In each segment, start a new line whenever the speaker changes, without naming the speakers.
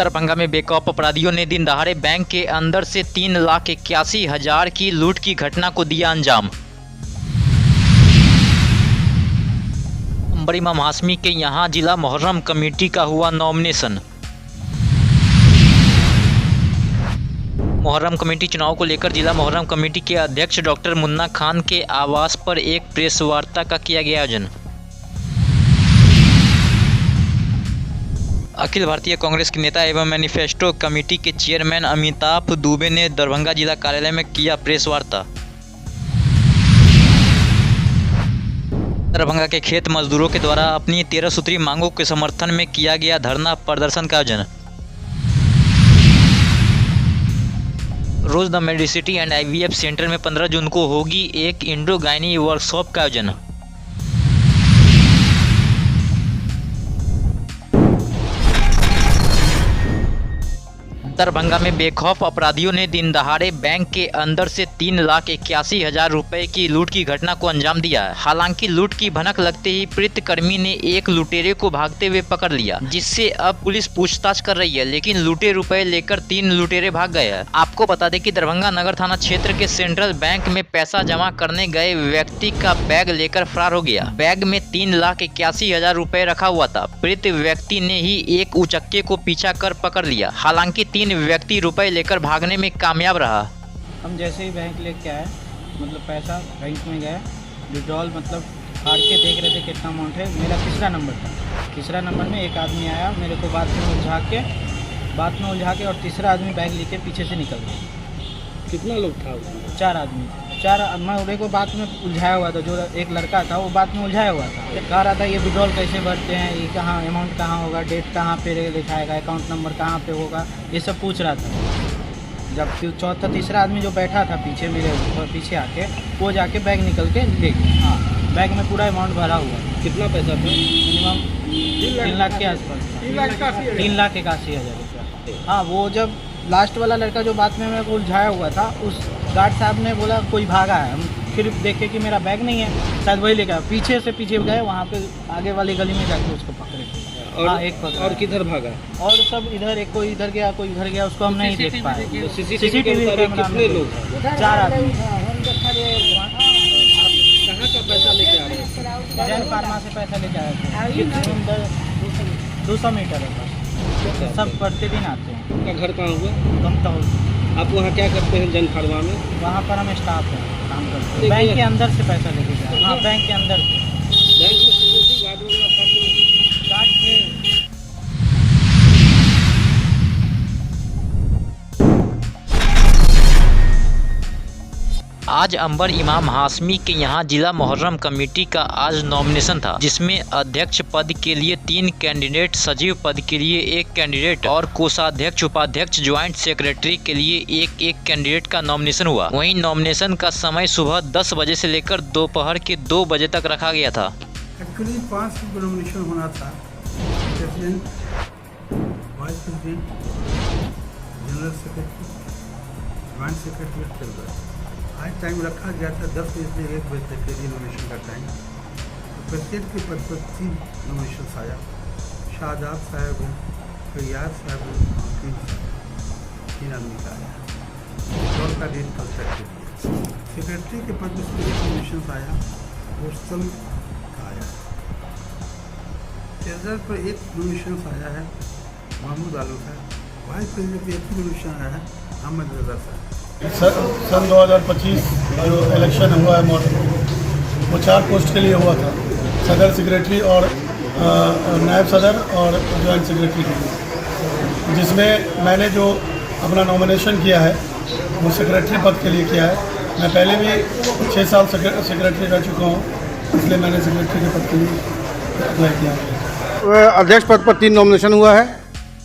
दरभंगा में बेखौफ अपराधियों ने दिन दहाड़े बैंक के अंदर से 3,81,000 की लूट की घटना को दिया अंजाम। अंबर इमाम हाशमी के यहां जिला मुहर्रम कमेटी का हुआ नॉमिनेशन। मुहर्रम कमेटी चुनाव को लेकर जिला मुहर्रम कमेटी के अध्यक्ष डॉक्टर मुन्ना खान के आवास पर एक प्रेस वार्ता का किया गया आयोजन। अखिल भारतीय कांग्रेस के नेता एवं मैनिफेस्टो कमेटी के चेयरमैन अमिताभ दुबे ने दरभंगा जिला कार्यालय में किया प्रेस वार्ता। दरभंगा के खेत मजदूरों के द्वारा अपनी 13 सूत्री मांगों के समर्थन में किया गया धरना प्रदर्शन का आयोजन। Rose the Medicity and IVF centre में 15 जून को होगी एक इंडोगाइनी वर्कशॉप का आयोजन। दरभंगा में बेखौफ अपराधियों ने दिन दहाड़े बैंक के अंदर से 3,81,000 रुपए की लूट की घटना को अंजाम दिया है। हालांकि लूट की भनक लगते ही पुलिसकर्मी ने एक लुटेरे को भागते हुए पकड़ लिया, जिससे अब पुलिस पूछताछ कर रही है, लेकिन लूटे रुपए लेकर 3 लुटेरे भाग गए हैं। आपको बता दें कि दरभंगा नगर थाना क्षेत्र के सेंट्रल बैंक में पैसा जमा करने गए व्यक्ति का बैग लेकर फरार हो गया। बैग में 3,81,000 रुपए रखा हुआ था। पीड़ित व्यक्ति ने ही एक उचक्के को पीछा कर पकड़ लिया। हालांकि 3 व्यक्ति रुपए लेकर भागने में कामयाब रहा।
हम जैसे ही बैंक लेके आए, मतलब पैसा बैंक में गया, विड्रॉल मतलब फाड़ के देख रहे थे कितना अमाउंट है। मेरा तीसरा नंबर था। तीसरा नंबर में एक आदमी आया, मेरे को बात में उलझा के और तीसरा आदमी बैग लेके पीछे से निकल गया।
कितना लोग था?
4 आदमी। मैं उड़े को बात में उलझाया हुआ था। जो एक लड़का था वो बात में उलझाया हुआ था, कह रहा था ये विड्रॉल कैसे भरते हैं, ये कहाँ अमाउंट कहाँ होगा, डेट कहाँ पे लिखाएगा, अकाउंट नंबर कहाँ पे होगा, ये सब पूछ रहा था। जब तीसरा आदमी जो बैठा था पीछे, मेरे पीछे आके, वो जाके बैग निकल के ले गया। हाँ, बैग में पूरा अमाउंट भरा हुआ।
कितना पैसा था?
मिनिमम 3 लाख के आसपास, 3,81,000 रुपया। हाँ, वो जब लास्ट वाला लड़का जो बात में मेरे को उलझाया हुआ था, उस गार्ड साहब ने बोला कोई भागा है। हम फिर देखे कि मेरा बैग नहीं है, शायद वही लेकर पीछे गए, वहाँ पे आगे वाली गली में जाके उसको पकड़े।
और
हाँ, एक पकड़ा।
और किधर भागा?
और सब इधर, एक कोई इधर गया, कोई इधर गया, उसको हम नहीं देख पाए।
CCTV कितने लोग?
4 आदमी।
कहाँ का पैसा लेके आ रहे हैं?
जैन फार्मा से पैसा लेके आया था। 200 मीटर है बस। सब पढ़ते भी आते हैं।
उनका घर कहाँ हुआ?
गमता हो।
आप वहाँ क्या करते हैं जन फार्मा में?
वहाँ पर हम स्टाफ हैं, काम करते हैं। बैंक के अंदर से पैसा लेके जाए। हाँ, बैंक के अंदर से।
बैंक में सिक्योरिटी गार्ड वगैरह था?
गार्ड थे।
आज अंबर इमाम हाशमी के यहाँ जिला मुहर्रम कमेटी का आज नॉमिनेशन था, जिसमें अध्यक्ष पद के लिए 3 कैंडिडेट, सचिव पद के लिए 1 कैंडिडेट और कोषाध्यक्ष, उपाध्यक्ष, ज्वाइंट सेक्रेटरी के लिए एक कैंडिडेट का नॉमिनेशन हुआ। वहीं नॉमिनेशन का समय सुबह 10 बजे से लेकर दोपहर के 2 बजे तक रखा गया था।
एक्चुअली 5 नॉमिनेशन होना था। President, vice president, general secretary, joint secretary चल रहा है। आज टाइम रखा गया था 10 बजे से 1 बजे तक के लिए नॉमिनेशन का टाइम। तो प्रेसिडेंट के पद पर 3 नॉमिनेशन आया। शाहजाद साहब हैं, फैयाज साहब हैं, 3 आदमी का आया। और का डेट कल तक के लिए। सेक्रेटरी के पद पर 1 नॉमिनेशन आया, रोस्तम का आया। ट्रेजरर पर 1 नॉमिनेशन आया है, महमूद आलू साहब। वाइस प्रेसिडेंट पर 1 नॉमिनेशन आया है, अहमद रजा साहब।
सन 2025 जो इलेक्शन हुआ है मॉडल, वो 4 पोस्ट के लिए हुआ था, सदर सेक्रेटरी और नायब सदर और जॉइंट सेक्रेटरी के लिए, जिसमें मैंने जो अपना नॉमिनेशन किया है वो सेक्रेटरी पद के लिए किया है। मैं पहले भी 6 साल सेक्रेटरी रह चुका हूँ, इसलिए मैंने सेक्रेटरी के पद के लिए अप्लाई किया।
अध्यक्ष पद पर 3 नॉमिनेशन हुआ है,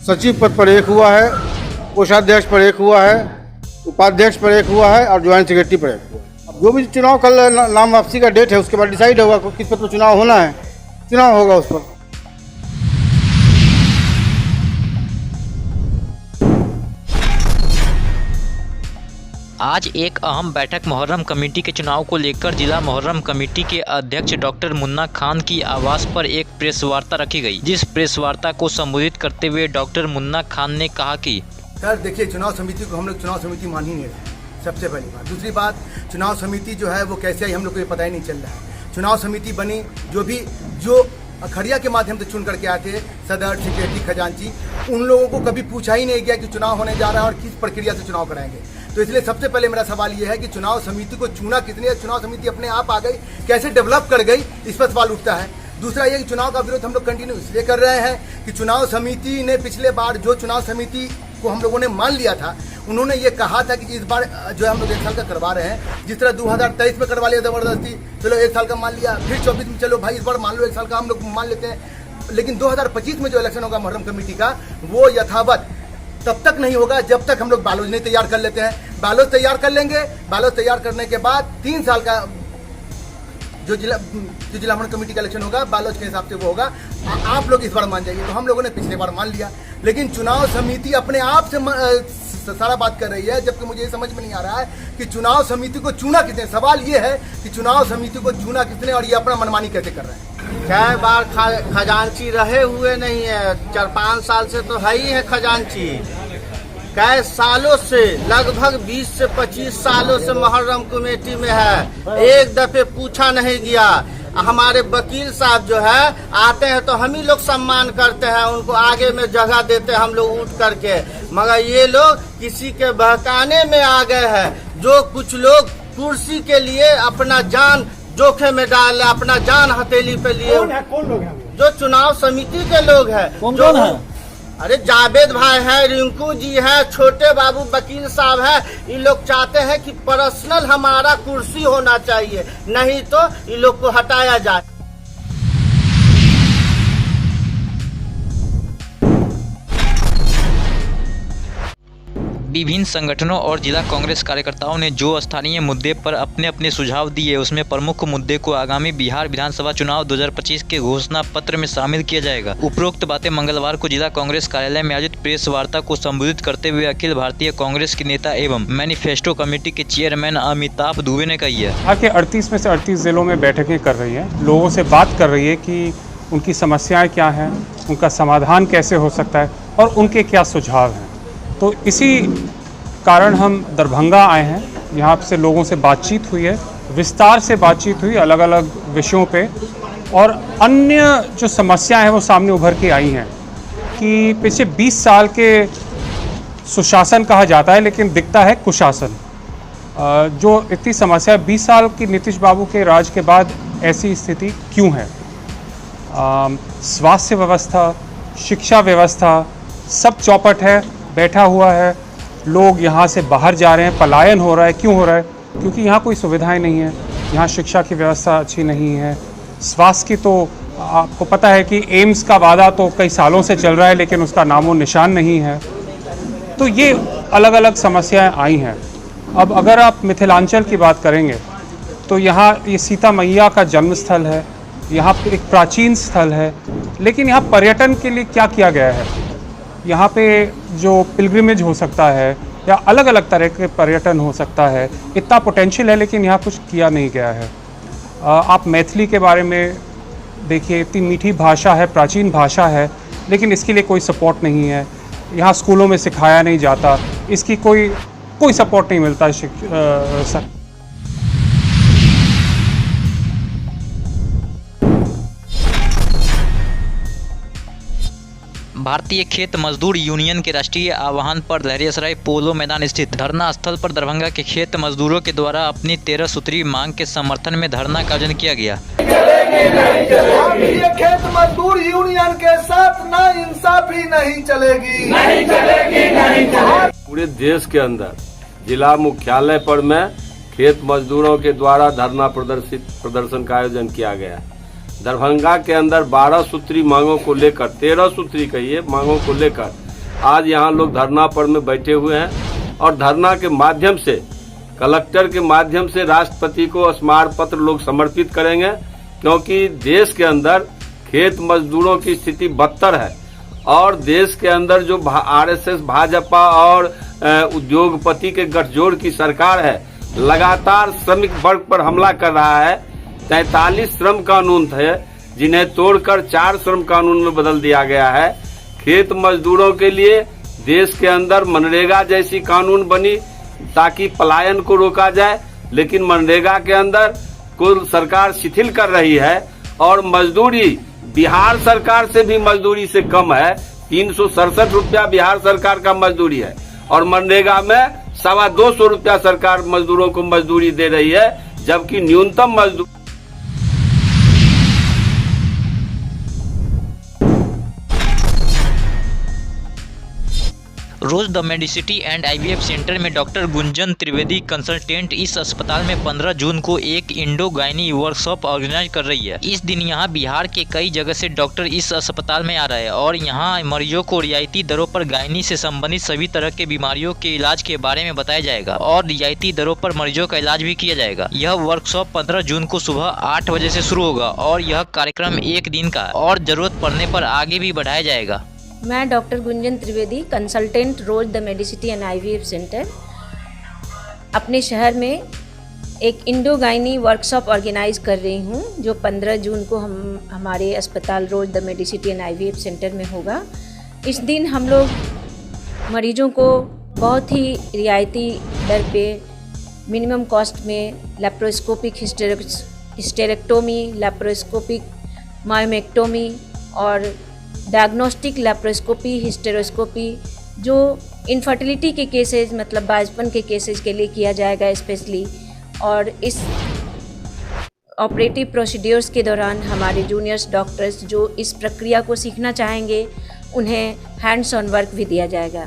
सचिव पद पर 1 हुआ है, कोषाध्यक्ष पर 1 हुआ है, उपाध्यक्ष पर 1 हुआ है और ज्वाइंट सेक्रेटरी पर 1 हुआ है। अब जो भी चुनाव कल नाम वापसी का डेट है, उसके बाद डिसाइड होगा किस पद पर चुनाव होना है, चुनाव होगा उस पर।
आज एक अहम बैठक मुहर्रम कमेटी के चुनाव को लेकर जिला मुहर्रम कमेटी के अध्यक्ष डॉक्टर मुन्ना खान की आवास पर एक प्रेस वार्ता रखी गई। जिस प्रेस वार्ता को संबोधित करते हुए डॉक्टर मुन्ना खान ने कहा कि
सर देखिए, चुनाव समिति को हम लोग चुनाव समिति मान ही नहीं रहे, सबसे पहली बात। दूसरी बात, चुनाव समिति जो है वो कैसे आई हम लोग को ये पता ही नहीं चल रहा है। चुनाव समिति बनी जो अखड़िया के माध्यम से चुन करके आए थे, सदर, सेक्रेटरी, खजांची, उन लोगों को कभी पूछा ही नहीं गया कि चुनाव होने जा रहा है और किस प्रक्रिया से चुनाव कराएंगे। तो इसलिए सबसे पहले मेरा सवाल ये है कि चुनाव समिति को चुना किसने? चुनाव समिति अपने आप आ गई, कैसे डेवलप कर गई, इस पर सवाल उठता है। दूसरा ये कि चुनाव का विरोध हम लोग कंटिन्यू इसलिए कर रहे हैं कि चुनाव समिति ने पिछले बार जो चुनाव समिति को हम लोगों ने मान लिया था, उन्होंने ये कहा था कि इस बार जो है हम लोग 1 साल का करवा रहे हैं। जिस तरह 2023 में करवा लिया जबरदस्ती, चलो 1 साल का मान लिया, फिर 24 में चलो भाई इस बार मान लो 1 साल का हम लोग मान लेते हैं। लेकिन 2025 में जो इलेक्शन होगा मुहर्रम कमेटी का, वो यथावत तब तक नहीं होगा जब तक हम लोग बालोज नहीं तैयार कर लेते हैं। बालोज तैयार कर लेंगे, बालोज तैयार करने के बाद 3 साल का जो जिला मुहर्रम कमेटी का इलेक्शन होगा, बालोज के हिसाब से वो होगा। आप लोग इस बार मान जाइए। तो हम लोगों ने पिछले बार मान लिया, लेकिन चुनाव समिति अपने आप से सारा बात कर रही है, जबकि मुझे ये समझ में नहीं आ रहा है कि चुनाव समिति को चुना किसने। सवाल ये है कि चुनाव समिति को चुना किसने और ये अपना मनमानी कैसे कर रहे हैं।
कई बार खजांची रहे हुए नहीं है, 4-5 साल से तो है ही है खजांची। कई सालों से, लगभग 20 से 25 सालों से मुहर्रम कमेटी में है, एक दफे पूछा नहीं गया। हमारे वकील साहब जो है आते हैं तो हम ही लोग सम्मान करते हैं, उनको आगे में जगह देते हैं हम लोग उठ करके, मगर ये लोग किसी के बहकाने में आ गए हैं। जो कुछ लोग कुर्सी के लिए अपना जान जोखिम में डाल, अपना जान हथेली पे लिए।
कौन लोग हैं?
जो चुनाव समिति के लोग हैं।
कौन है?
अरे जावेद भाई है, रिंकू जी है, छोटे बाबू वकील साहब है। ये लोग चाहते हैं कि पर्सनल हमारा कुर्सी होना चाहिए, नहीं तो ये लोग को हटाया जाए।
विभिन्न संगठनों और जिला कांग्रेस कार्यकर्ताओं ने जो स्थानीय मुद्दे पर अपने अपने सुझाव दिए, उसमें प्रमुख मुद्दे को आगामी बिहार विधानसभा चुनाव 2025 के घोषणा पत्र में शामिल किया जाएगा। उपरोक्त बातें मंगलवार को जिला कांग्रेस कार्यालय में आयोजित प्रेस वार्ता को संबोधित करते हुए अखिल भारतीय कांग्रेस के नेता एवं मैनिफेस्टो कमेटी के चेयरमैन अमिताभ दुबे ने कही है।
आके 38 में से 38 जिलों में बैठकें कर रही है, लोगों से बात कर रही है कि उनकी समस्याएं क्या हैं, उनका समाधान कैसे हो सकता है और उनके क्या सुझाव हैं। तो इसी कारण हम दरभंगा आए हैं। यहाँ से लोगों से बातचीत हुई है, विस्तार से बातचीत हुई अलग अलग विषयों पे, और अन्य जो समस्याएं हैं वो सामने उभर के आई हैं कि पिछले 20 साल के सुशासन कहा जाता है, लेकिन दिखता है कुशासन। जो इतनी समस्या 20 साल की नीतीश बाबू के राज के बाद ऐसी स्थिति क्यों है? स्वास्थ्य व्यवस्था, शिक्षा व्यवस्था सब चौपट है, बैठा हुआ है। लोग यहाँ से बाहर जा रहे हैं, पलायन हो रहा है। क्यों हो रहा है? क्योंकि यहाँ कोई सुविधाएं नहीं है, यहाँ शिक्षा की व्यवस्था अच्छी नहीं है। स्वास्थ्य की तो आपको पता है कि एम्स का वादा तो कई सालों से चल रहा है, लेकिन उसका नामो निशान नहीं है। तो ये अलग अलग समस्याएं आई हैं। अब अगर आप मिथिलांचल की बात करेंगे तो यहाँ ये सीता मैया का जन्म स्थल है, यहाँ पे एक प्राचीन स्थल है, लेकिन यहाँ पर्यटन के लिए क्या किया गया है? यहाँ पे जो पिलग्रिमेज हो सकता है या अलग अलग तरह के पर्यटन हो सकता है, इतना पोटेंशियल है, लेकिन यहाँ कुछ किया नहीं गया है। आप मैथिली के बारे में देखिए, इतनी मीठी भाषा है, प्राचीन भाषा है, लेकिन इसके लिए कोई सपोर्ट नहीं है। यहाँ स्कूलों में सिखाया नहीं जाता, इसकी कोई सपोर्ट नहीं मिलता।
भारतीय खेत मजदूर यूनियन के राष्ट्रीय आह्वान पर लहरियासराय पोलो मैदान स्थित धरना स्थल पर दरभंगा के खेत मजदूरों के द्वारा अपनी 13 सूत्री मांग के समर्थन में धरना का आयोजन किया गया।
भारतीय खेत मजदूर यूनियन के साथ नाइंसाफी नहीं चलेगी।
पूरे देश के अंदर जिला मुख्यालय पर में खेत मजदूरों के द्वारा धरना प्रदर्शन का आयोजन किया गया। दरभंगा के अंदर 12 सूत्री मांगों को लेकर, 13 सूत्री कहिए मांगों को लेकर आज यहाँ लोग धरना पर में बैठे हुए हैं और धरना के माध्यम से, कलेक्टर के माध्यम से राष्ट्रपति को स्मारक पत्र लोग समर्पित करेंगे, क्योंकि देश के अंदर खेत मजदूरों की स्थिति बदतर है और देश के अंदर जो आरएसएस भाजपा और उद्योगपति के गठजोड़ की सरकार है, लगातार श्रमिक वर्ग पर हमला कर रहा है। 43 श्रम कानून थे जिन्हें तोड़कर 4 श्रम कानून में बदल दिया गया है। खेत मजदूरों के लिए देश के अंदर मनरेगा जैसी कानून बनी ताकि पलायन को रोका जाए, लेकिन मनरेगा के अंदर कुल सरकार शिथिल कर रही है और मजदूरी बिहार सरकार से भी मजदूरी से कम है। 367 रुपया बिहार सरकार का मजदूरी है और मनरेगा में 225 रुपया सरकार मजदूरों को मजदूरी दे रही है, जबकि न्यूनतम मजदूर
Rose the Medicity and IVF centre में डॉक्टर गुंजन त्रिवेदी कंसल्टेंट इस अस्पताल में 15 जून को एक इंडो गायनी वर्कशॉप ऑर्गेनाइज कर रही है। इस दिन यहां बिहार के कई जगह से डॉक्टर इस अस्पताल में आ रहे हैं और यहां मरीजों को रियायती दरों पर गायनी से संबंधित सभी तरह के बीमारियों के इलाज के बारे में बताया जाएगा और रियायती दरों पर मरीजों का इलाज भी किया जाएगा। यह वर्कशॉप 15 जून को सुबह 8 बजे से शुरू होगा और यह कार्यक्रम 1 दिन का और जरूरत पड़ने पर आगे भी बढ़ाया जाएगा।
मैं doctor Gunjan Trivedi consultant Rose the Medicity and IVF centre अपने शहर में एक इंडो गायनी वर्कशॉप ऑर्गेनाइज कर रही हूँ, जो 15 जून को हमारे अस्पताल Rose the Medicity and IVF centre में होगा। इस दिन हम लोग मरीजों को बहुत ही रियायती दर पे मिनिमम कॉस्ट में लेप्रोस्कोपिक हिस्टेरेक्टोमी, लेप्रोस्कोपिक मायोमेक्टोमी और डायग्नोस्टिक लेप्रोस्कोपी, हिस्टेरोस्कोपी जो इनफर्टिलिटी के केसेस मतलब बाजपन के केसेस के लिए किया जाएगा स्पेशली। और इस ऑपरेटिव प्रोसीड्यूर्स के दौरान हमारे जूनियर्स डॉक्टर्स जो इस प्रक्रिया को सीखना चाहेंगे उन्हें हैंड्स ऑन वर्क भी दिया जाएगा।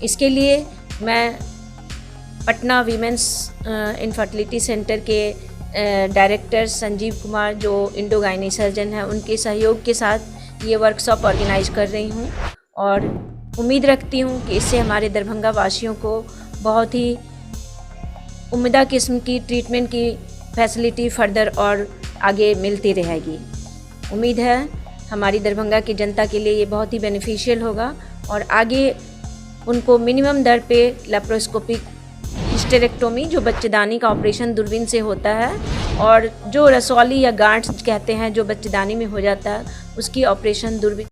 इसके लिए मैं पटना वीमेंस इनफर्टिलिटी सेंटर के डायरेक्टर संजीव कुमार जो इंडो गायनी सर्जन हैं उनके सहयोग के साथ ये वर्कशॉप ऑर्गेनाइज कर रही हूँ और उम्मीद रखती हूँ कि इससे हमारे दरभंगा वासियों को बहुत ही उम्दा किस्म की ट्रीटमेंट की फैसिलिटी फर्दर और आगे मिलती रहेगी। उम्मीद है हमारी दरभंगा की जनता के लिए ये बहुत ही बेनिफिशियल होगा और आगे उनको मिनिमम दर पे लेप्रोस्कोपिक हिस्टेरेक्टोमी जो बच्चेदानी का ऑपरेशन दूरबीन से होता है और जो रसौली या गांठ कहते हैं जो बच्चेदानी में हो जाता है उसकी ऑपरेशन दूरबीन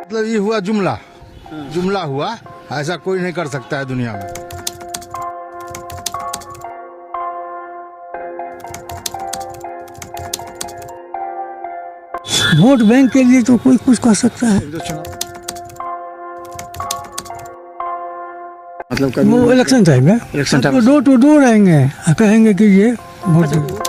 मतलब ये हुआ जुमला हुआ, ऐसा कोई नहीं कर सकता है दुनिया में।
वोट बैंक के लिए तो कोई कुछ कर सकता है, मतलब वो इलेक्शन टाइम है, डोर टू डोर आएंगे कहेंगे कि ये वोट